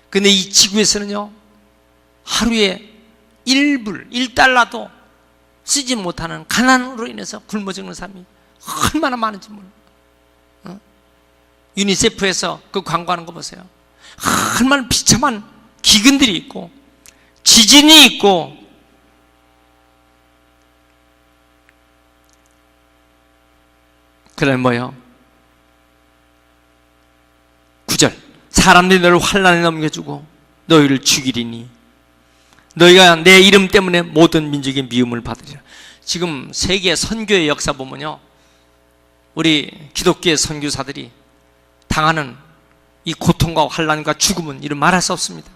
근데 이 지구에서는요, 하루에 1달러도 쓰지 못하는 가난으로 인해서 굶어 죽는 사람이 얼마나 많은지 몰라요. 유니세프에서 그 광고하는 거 보세요. 얼마나 비참한 기근들이 있고 지진이 있고. 그다음에 뭐요? 9절 사람들이 너를 환난에 넘겨주고 너희를 죽이리니 너희가 내 이름 때문에 모든 민족의 미움을 받으리라. 지금 세계 선교의 역사 보면요, 우리 기독교의 선교사들이 당하는 이 고통과 환난과 죽음은 이를 말할 수 없습니다.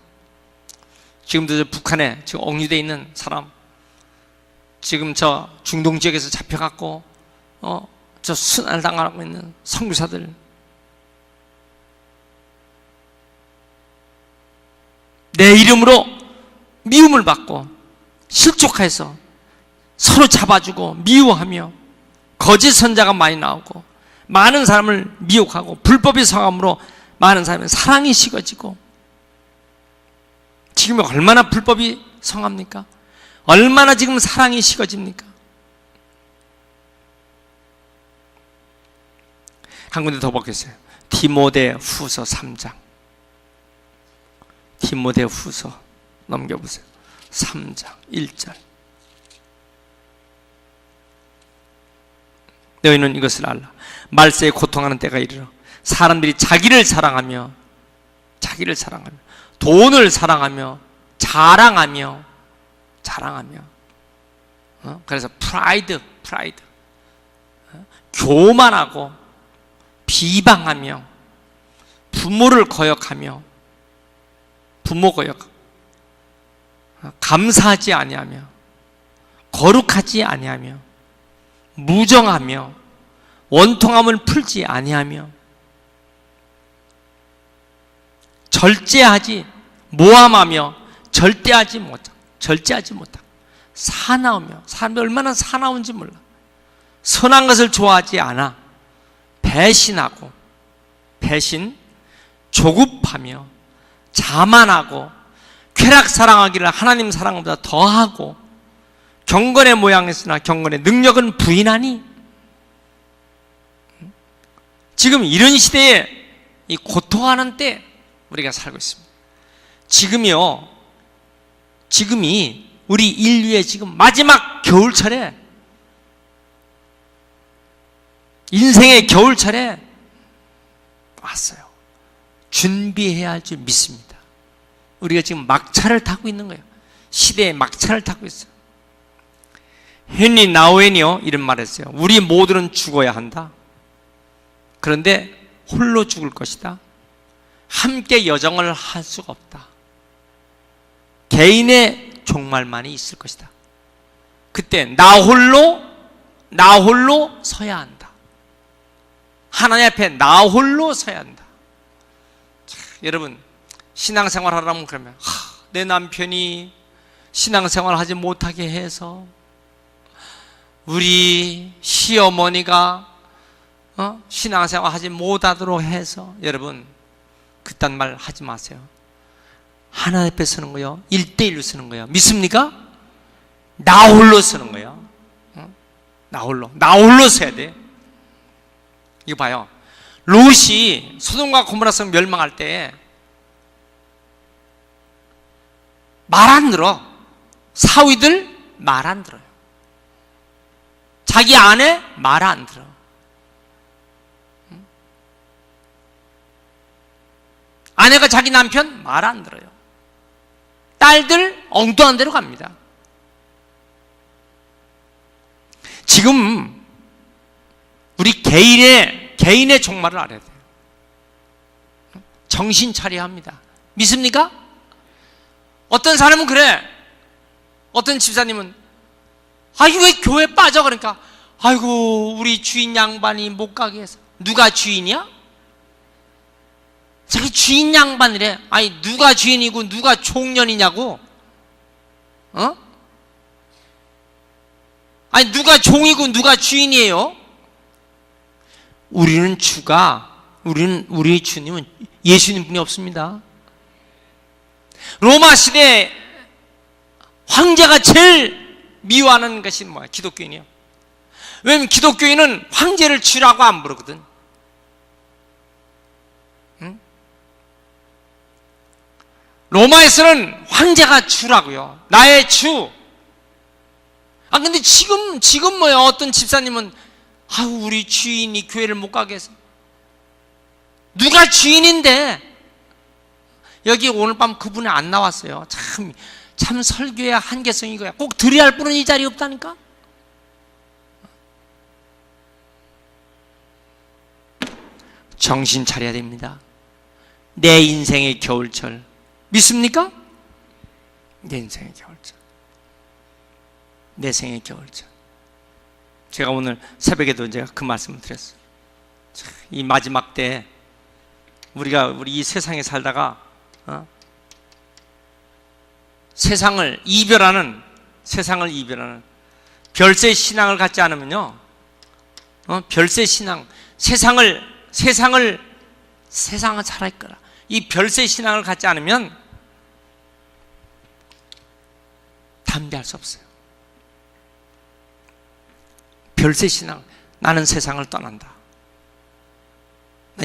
지금도 저 북한에 지금 억류되어 있는 사람, 지금 저 중동 지역에서 잡혀갖고 저 순환을 당하고 있는 선교사들, 내 이름으로 미움을 받고 실족해서 서로 잡아주고 미워하며 거짓 선자가 많이 나오고 많은 사람을 미혹하고 불법의 성함으로 많은 사람의 사랑이 식어지고. 지금 얼마나 불법이 성합니까? 얼마나 지금 사랑이 식어집니까? 한 군데 더 보겠어요. 디모데후서 3장. 디모데후서 넘겨보세요. 3장 1절. 너희는 이것을 알라. 말세에 고통하는 때가 이르러 사람들이 자기를 사랑하며 돈을 사랑하며 자랑하며 그래서 프라이드 교만하고 비방하며 부모를 거역하며 감사하지 아니하며 거룩하지 아니하며 무정하며 원통함을 풀지 아니하며 모함하며 절제하지 못하고 사나우며, 사람이 얼마나 사나운지 몰라. 선한 것을 좋아하지 않아. 조급하며 자만하고 쾌락 사랑하기를 하나님 사랑보다 더하고 경건의 모양이으나 경건의 능력은 부인하니. 지금 이런 시대에 이 고통하는 때 우리가 살고 있습니다. 지금이 우리 인류의 지금 마지막 겨울철에, 인생의 겨울철에 왔어요. 준비해야 할 줄 믿습니다. 우리가 지금 막차를 타고 있는 거예요. 시대의 막차를 타고 있어요. 헨리 나우엔이요 이런 말을 했어요. 우리 모두는 죽어야 한다. 그런데 홀로 죽을 것이다. 함께 여정을 할 수가 없다. 개인의 종말만이 있을 것이다. 그때 나 홀로 서야 한다. 하나님 앞에 나 홀로 서야 한다. 자, 여러분 신앙생활 하려면 그러면 내 남편이 신앙생활 하지 못하게 해서, 우리 시어머니가 신앙생활 하지 못하도록 해서, 여러분 그딴 말 하지 마세요. 하나님 앞에 서는 거요 1대1로 서는 거예요. 믿습니까? 나 홀로 서는 거예요. 나 홀로 서야 돼. 이거 봐요. 롯이 소돔과 고모라성 멸망할 때 말 안 들어. 사위들 말 안 들어요. 자기 아내 말 안 들어. 아내가 자기 남편 말 안 들어요. 딸들 엉뚱한 데로 갑니다. 지금 우리 개인의 종말을 알아야 돼요. 정신 차려야 합니다. 믿습니까? 어떤 사람은 그래. 어떤 집사님은 왜 교회 빠져? 그러니까 아이고 우리 주인 양반이 못 가게 해서. 누가 주인이야? 자기 주인 양반이래. 아니 누가 주인이고 누가 종년이냐고? 아니 누가 종이고 누가 주인이에요? 우리 주님은 예수님 분이 없습니다. 로마 시대 황제가 제일 미워하는 것이 뭐야? 기독교인이요. 왜냐면 기독교인은 황제를 주라고 안 부르거든. 응? 로마에서는 황제가 주라고요. 나의 주. 근데 지금 뭐야? 어떤 집사님은 우리 주인이 교회를 못 가게 해서. 누가 주인인데? 여기 오늘 밤 그분이 안 나왔어요. 참 설교의 한계성이 이거야. 꼭 들어야 할 분은 이 자리에 없다니까? 정신 차려야 됩니다. 내 인생의 겨울철. 믿습니까? 내 인생의 겨울철. 내 생의 겨울철. 제가 오늘 새벽에도 제가 그 말씀을 드렸어요. 이 마지막 때 우리 이 세상에 살다가 세상을 이별하는 별세 신앙을 갖지 않으면요, 별세 신앙, 세상을 살아갈 거라. 이 별세 신앙을 갖지 않으면 담대할 수 없어요. 별세 신앙, 나는 세상을 떠난다.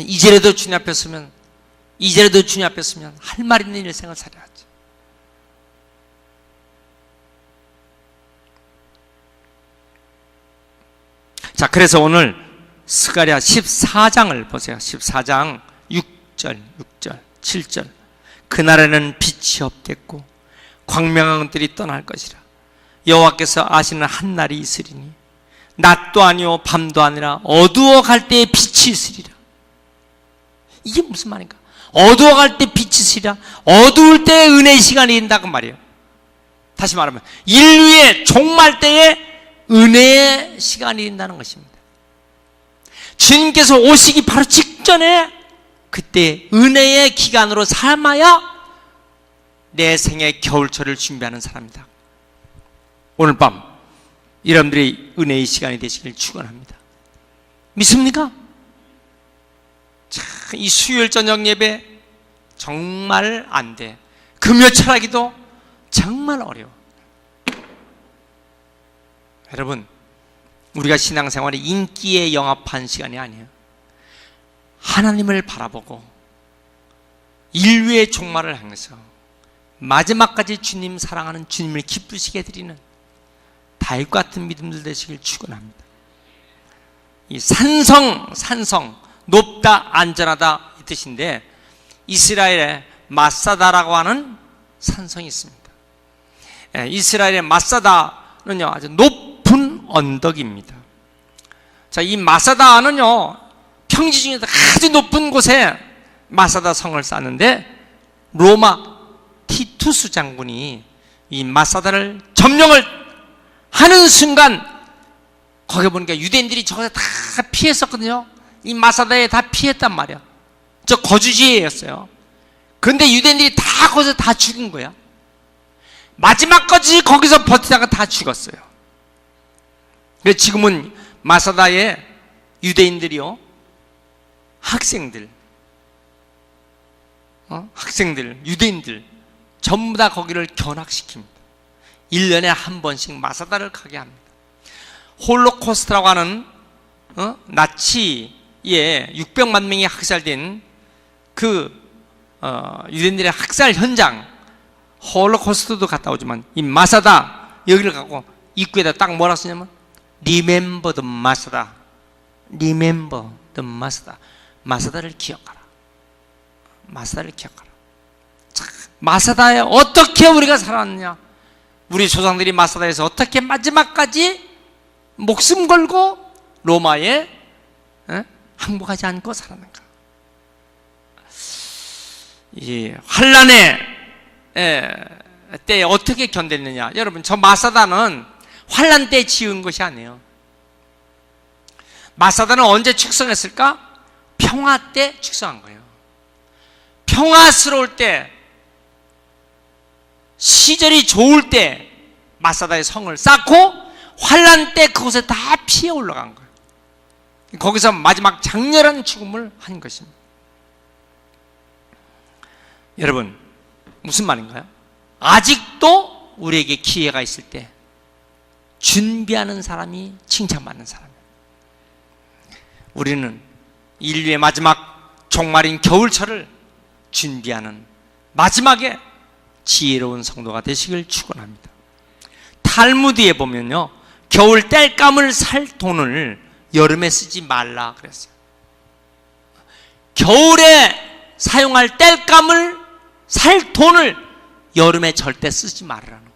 이제라도 주님 앞에 서면, 이제라도 주님 앞에 서면 할 말 있는 일생을 살아야지. 자, 그래서 오늘 스가랴 14장을 보세요. 14장 6절, 7절. 그날에는 빛이 없겠고 광명한 것들이 떠날 것이라. 여호와께서 아시는 한 날이 있으리니 낮도 아니요 밤도 아니라 어두워 갈 때에 빛이 있으리라. 이게 무슨 말인가? 어두워 갈 때 빛이 있으리라. 어두울 때 은혜의 시간이 있다고 말이에요. 다시 말하면 인류의 종말 때에 은혜의 시간이 있다는 것입니다. 주님께서 오시기 바로 직전에 그때 은혜의 기간으로 삼아야 내 생의 겨울철을 준비하는 사람이다. 오늘 밤 여러분들이 은혜의 시간이 되시길 축원합니다. 믿습니까? 참, 이 수요일 저녁 예배 정말 안 돼. 금요 철학기도 정말 어려워. 여러분, 우리가 신앙생활이 인기에 영합한 시간이 아니에요. 하나님을 바라보고 인류의 종말을 향해서 마지막까지 주님 사랑하는 주님을 기쁘시게 해드리는 다윗 같은 믿음들 되시길 축원합니다. 이 산성 높다 안전하다 이 뜻인데 이스라엘의 마사다라고 하는 산성이 있습니다. 이스라엘의 마사다는요 아주 높은 언덕입니다. 자, 이 마사다는요 평지 중에서 아주 높은 곳에 마사다 성을 쌓는데 로마 티투스 장군이 이 마사다를 점령을 하는 순간 거기 보니까 유대인들이 저기서 다 피했었거든요. 이 마사다에 다 피했단 말이야. 저 거주지였어요. 그런데 유대인들이 다 거기서 다 죽인 거야. 마지막까지 거기서 버티다가 다 죽었어요. 그래서 지금은 마사다에 유대인들이요 학생들, 유대인들 전부 다 거기를 견학시킵니다. 1년에 한 번씩 마사다를 가게 합니다. 홀로코스트라고 하는 나치에 600만 명이 학살된 그 유대인들의 학살 현장, 홀로코스트도 갔다 오지만 이 마사다 여기를 가고 입구에다 딱 뭐라 쓰냐면 Remember the Masada, Remember the Masada. 마사다를 기억하라. 마사다를 기억하라. 자, 마사다에 어떻게 우리가 살았느냐? 우리 조상들이 마사다에서 어떻게 마지막까지 목숨 걸고 로마에 항복하지 않고 살았는가? 이 환란의 때에 어떻게 견뎠느냐? 여러분, 저 마사다는 환란 때 지은 것이 아니에요. 마사다는 언제 축성했을까? 평화 때 축성한 거예요. 평화스러울 때, 시절이 좋을 때 마사다의 성을 쌓고 환란 때 그곳에 다 피해 올라간 거예요. 거기서 마지막 장렬한 죽음을 한 것입니다. 여러분, 무슨 말인가요? 아직도 우리에게 기회가 있을 때 준비하는 사람이 칭찬받는 사람이에요. 우리는 인류의 마지막 종말인 겨울철을 준비하는 마지막에 지혜로운 성도가 되시길 축원합니다. 탈무드에 보면요, 겨울 땔감을 살 돈을 여름에 쓰지 말라 그랬어요. 겨울에 사용할 땔감을 살 돈을 여름에 절대 쓰지 말라는 거예요.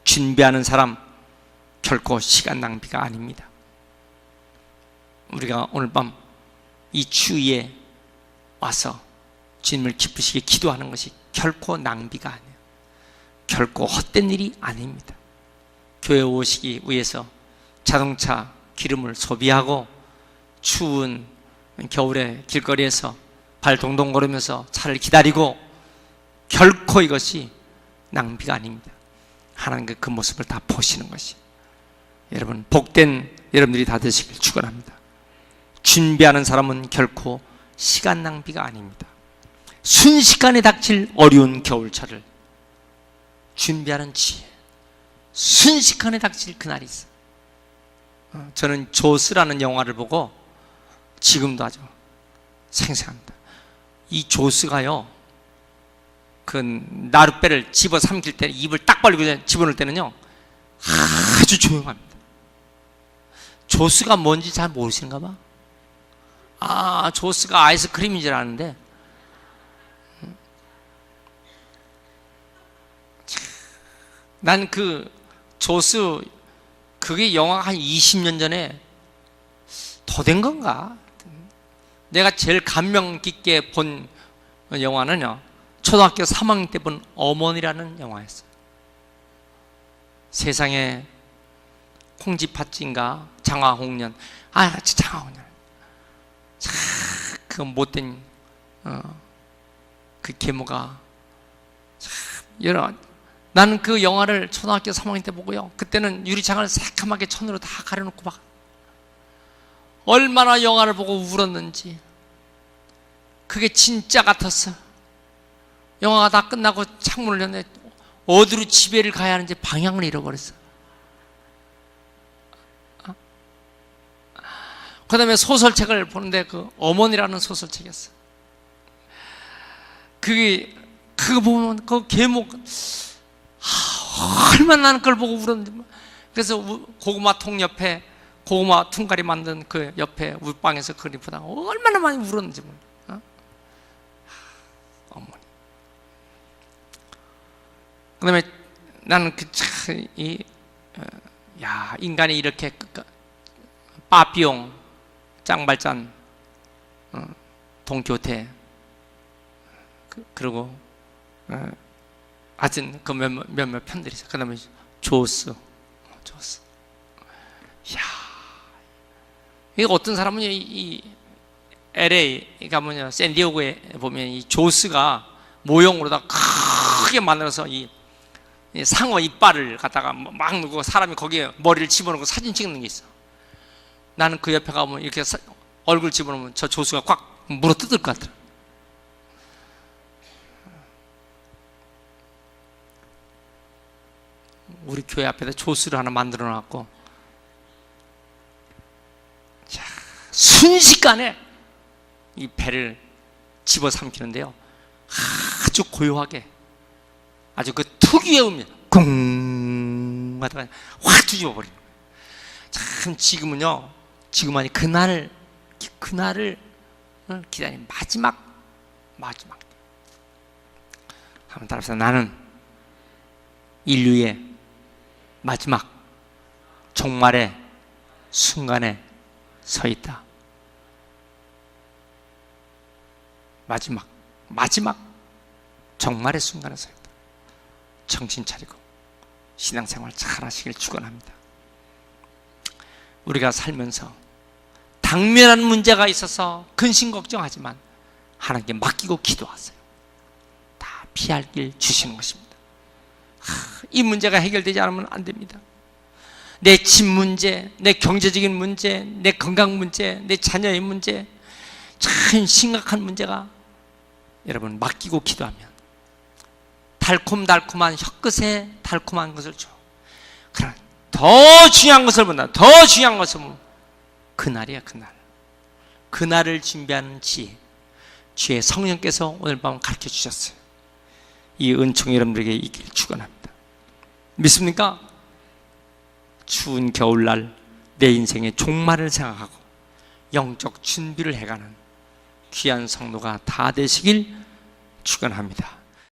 준비하는 사람 결코 시간 낭비가 아닙니다. 우리가 오늘 밤 이 추위에 와서 주님을 기쁘시게 기도하는 것이 결코 낭비가 아니에요. 결코 헛된 일이 아닙니다. 교회 오시기 위해서 자동차 기름을 소비하고 추운 겨울에 길거리에서 발 동동 거리면서 차를 기다리고 결코 이것이 낭비가 아닙니다. 하나님께 그 모습을 다 보시는 것이, 여러분 복된 여러분들이 다 되시길 축원합니다. 준비하는 사람은 결코 시간 낭비가 아닙니다. 순식간에 닥칠 어려운 겨울철을 준비하는 지혜, 순식간에 닥칠 그날이 있어요. 저는 조스라는 영화를 보고 지금도 아주 생생합니다. 이 조스가요, 그 나룻배를 집어 삼킬 때 입을 딱 벌리고 집어넣을 때는요 아주 조용합니다. 조스가 뭔지 잘 모르시는가 봐. 아, 조스가 아이스크림인 줄 아는데, 난 그 조스, 그게 영화가 한 20년 전에 더 된 건가? 내가 제일 감명 깊게 본 영화는요, 초등학교 3학년 때 본 어머니라는 영화였어요. 세상에 홍지팥인가 장화홍련, 장화홍련, 그 못된 그 계모가 참 여러. 나는 그 영화를 초등학교 3학년 때 보고요, 그때는 유리창을 새카맣게 천으로 다 가려놓고 막 얼마나 영화를 보고 울었는지. 그게 진짜 같았어. 영화가 다 끝나고 창문을 열었는데 어디로 집에를 가야 하는지 방향을 잃어버렸어. 그 다음에 소설책을 보는데 그 어머니라는 소설책이었어. 그거 보면 그 계목, 얼마나 나는 그걸 보고 울었는지. 그래서 고구마 통 옆에 고구마 퉁가리 만든 그 옆에 울방에서 그걸 보다가 얼마나 많이 울었는지 몰라. 어머니. 그 다음에 나는 인간이 이렇게 빠삐용, 짱발짠, 동교태, 그리고 하여튼 그 몇몇 편들이 있어요. 그 다음에 조스. 이야, 이게 어떤 사람은 이 LA 가면 샌디에고에 보면 이 조스가 모형으로다 크게 만들어서 이 상어 이빨을 갖다가 막 넣고 사람이 거기에 머리를 집어넣고 사진 찍는 게 있어. 나는 그 옆에 가면 이렇게 얼굴 집어넣으면 저 조수가 꽉 물어뜯을 것 같아. 우리 교회 앞에다 조수를 하나 만들어 놨고, 자, 순식간에 이 배를 집어삼키는데요, 아주 고요하게, 아주 그 특유의 음이 쿵 하다가 확 뒤집어 버리는 거예요. 참 지금은 그날을 기다린 마지막. 한번 따라서, 나는 인류의 마지막 종말의 순간에 서 있다. 마지막 종말의 순간에 서 있다. 정신 차리고 신앙생활 잘 하시길 축원합니다. 우리가 살면서 당면한 문제가 있어서 근심 걱정하지만 하나님께 맡기고 기도하세요. 다 피할 길 주시는 것입니다. 이 문제가 해결되지 않으면 안 됩니다. 내 집 문제, 내 경제적인 문제, 내 건강 문제, 내 자녀의 문제, 참 심각한 문제가 여러분 맡기고 기도하면 달콤달콤한 혀끝에 달콤한 것을 줘. 그러나 더 중요한 것을 본다. 더 중요한 것을 보면 그날이야, 그날. 그날을 준비하는 지혜, 주의 성령께서 오늘 밤 가르쳐 주셨어요. 이 은총이 여러분들에게 있길 축원합니다. 믿습니까? 추운 겨울날 내 인생의 종말을 생각하고 영적 준비를 해가는 귀한 성도가 다 되시길 축원합니다.